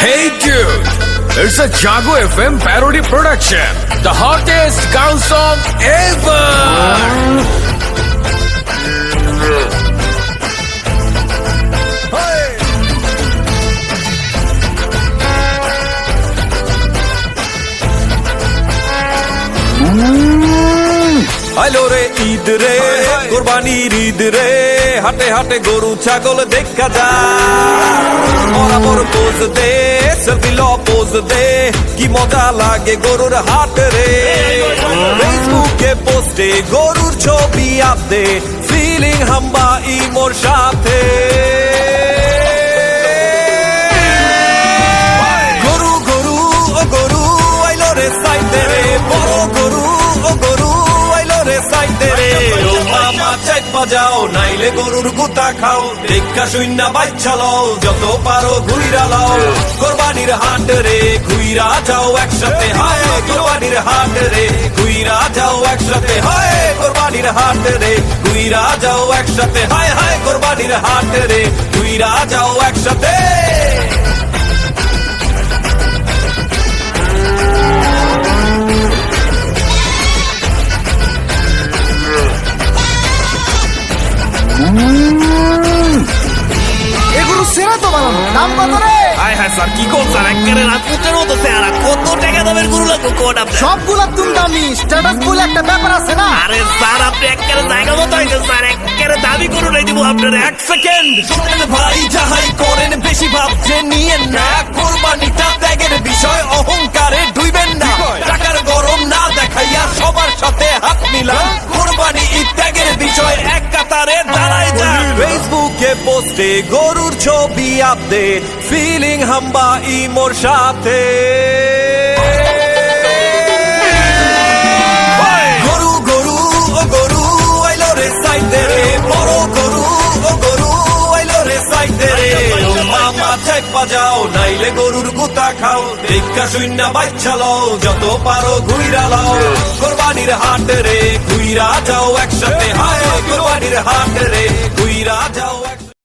Hey dude, it's a Jago FM parody production. The hottest cow song ever. আইলো রে ঈদ রে কোরবানির ঈদ রে হাটে হাটে গরু ছাগল দেখা যায় বরাবর পোজ দে সেলফি ল পোজ দে কি মজা লাগে গরুর হাট রে ফেসবুকে পোস্টে গরুর ছবি আপদে ফিলিং হাম্বা ইমোর সাথে গরু গরু ও গরু আইলো রে সাইডে রে বড় গরু ও গরু সাইডে রে ও মামা চেক বাজাও নাইলে গরুর গুতা খাও দেখা শূন্য বাচ্চা লও যত পারো ঘুইরা লাও কোরবানির হাট রে ঘুইরা যাও একসাথে হায় কোরবানির হাট রে ঘুইরা যাও একসাথে হায় কোরবানির হাট রে ঘুইরা যাও একসাথে হায় হায় কোরবানির হাট রে ঘুইরা যাও একসাথে এগুলো সেরা তো বানানো দাম কত রে? হায় হায় স্যার কি করছেন একেবারে রাজপুতের মতো চেহারা কত টাকা দামের গরু লাগবে কোন আপনি সবগুলা তুমি দামি স্ট্যাটাস বলে একটা ব্যাপার আছে না? আরে স্যার আপনি একেবারে জায়গা মতো হয়েছে স্যার একেবারে দাবি গরু নাই দিব আপনার এক সেকেন্ড শোনেন ভাই যাহাই করেন বেশি ভাবছেন নিয়েন না কোরবানিটা ত্যাগের বিষয় অহংকারে ডুইবেন না টাকার গরম না দেখাইয়া সবার সাথে হাত মিলান কোরবানি ত্যাগের বিষয় এক কাতারে দাঁড়াই যান ফেসবুকে পোস্টে গরুর ছবি আপডেট ফিলিং হাম্বা ইমোর সাথে গরু গরু ও গরু আইলো রে সাইডে রে বড় গরু ও গরু আইলো রে সাইডে রে ও মামা চেক বাজাও নাইলে গরুর গুতা খাও দেখা শূন্য বাচ্চা লও যত পারো ঘুইরা লাও কোরবানির হাট রে ঘুইরা যাও একসাথে হায় কোরবানির হাট রে